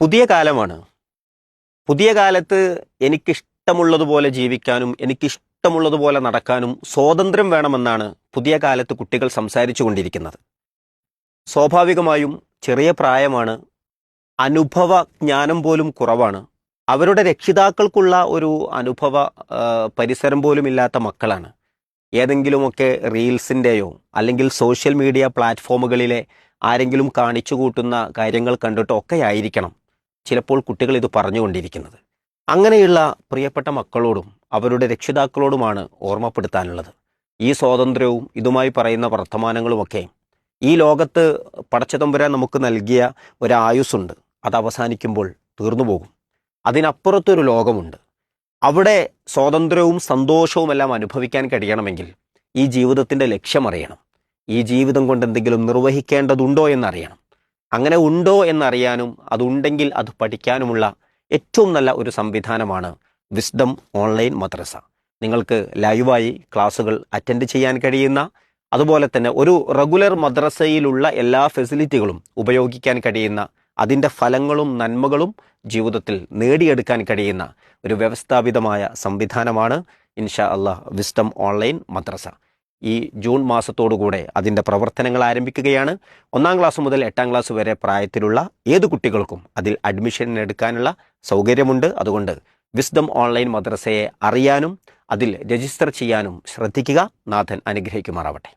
പുതിയ കാലമാണ്. പുതിയ കാലത്ത് എനിക്കിഷ്ടമുള്ളതുപോലെ ജീവിക്കാനും എനിക്കിഷ്ടമുള്ളതുപോലെ നടക്കാനും സ്വാതന്ത്ര്യം വേണമെന്നാണ് പുതിയ കാലത്ത് കുട്ടികൾ സംസാരിച്ചു കൊണ്ടിരിക്കുന്നത്. സ്വാഭാവികമായും ചെറിയ പ്രായമാണ്, അനുഭവ ജ്ഞാനം പോലും കുറവാണ്. അവരുടെ രക്ഷിതാക്കൾക്കുള്ള ഒരു അനുഭവ പരിസരം പോലും ഇല്ലാത്ത മക്കളാണ്. ഏതെങ്കിലുമൊക്കെ റീൽസിൻ്റെയോ അല്ലെങ്കിൽ സോഷ്യൽ മീഡിയ പ്ലാറ്റ്ഫോമുകളിലെ ആരെങ്കിലും കാണിച്ചു കൂട്ടുന്ന കാര്യങ്ങൾ കണ്ടിട്ടോ ഒക്കെ ആയിരിക്കണം ചിലപ്പോൾ കുട്ടികൾ ഇത് പറഞ്ഞുകൊണ്ടിരിക്കുന്നത്. അങ്ങനെയുള്ള പ്രിയപ്പെട്ട മക്കളോടും അവരുടെ രക്ഷിതാക്കളോടുമാണ് ഓർമ്മപ്പെടുത്താനുള്ളത്. ഈ സ്വാതന്ത്ര്യവും ഇതുമായി പറയുന്ന വർത്തമാനങ്ങളുമൊക്കെ ഈ ലോകത്ത് പടച്ചതമ്പുരാൻ നമുക്ക് നൽകിയ ഒരായുസ്സുണ്ട്. അത് അവസാനിക്കുമ്പോൾ തീർന്നു പോകും. അതിനപ്പുറത്തൊരു ലോകമുണ്ട്. അവിടെ സ്വാതന്ത്ര്യവും സന്തോഷവുമെല്ലാം അനുഭവിക്കാൻ കഴിയണമെങ്കിൽ ഈ ജീവിതത്തിൻ്റെ ലക്ഷ്യമറിയണം. ഈ ജീവിതം കൊണ്ട് എന്തെങ്കിലും നിർവഹിക്കേണ്ടതുണ്ടോ എന്നറിയണം. അങ്ങനെ ഉണ്ടോ എന്നറിയാനും അതുണ്ടെങ്കിൽ അത് പഠിക്കാനുമുള്ള ഏറ്റവും നല്ല ഒരു സംവിധാനമാണ് വിസ്ഡം ഓൺലൈൻ മദ്രസ. നിങ്ങൾക്ക് ലൈവായി ക്ലാസ്സുകൾ അറ്റൻഡ് ചെയ്യാൻ കഴിയുന്ന, അതുപോലെ തന്നെ ഒരു റെഗുലർ മദ്രസയിലുള്ള എല്ലാ ഫെസിലിറ്റികളും ഉപയോഗിക്കാൻ കഴിയുന്ന, അതിൻ്റെ ഫലങ്ങളും നന്മകളും ജീവിതത്തിൽ നേടിയെടുക്കാൻ കഴിയുന്ന ഒരു വ്യവസ്ഥാപിതമായ സംവിധാനമാണ് ഇൻഷാ അല്ലാഹ് വിസ്ഡം ഓൺലൈൻ മദ്രസ. ഈ ജൂൺ മാസത്തോടുകൂടെ അതിൻ്റെ പ്രവർത്തനങ്ങൾ ആരംഭിക്കുകയാണ്. 1-ാം ക്ലാസ് മുതൽ 8-ാം ക്ലാസ് വരെ പ്രായത്തിലുള്ള ഏത് കുട്ടികൾക്കും അതിൽ അഡ്മിഷൻ എടുക്കാനുള്ള സൗകര്യമുണ്ട്. അതുകൊണ്ട് വിസ്ഡം ഓൺലൈൻ മദ്രസയെ അറിയാനും അതിൽ രജിസ്റ്റർ ചെയ്യാനും ശ്രദ്ധിക്കുക. നാഥൻ അനുഗ്രഹിക്കുമാറാവട്ടെ.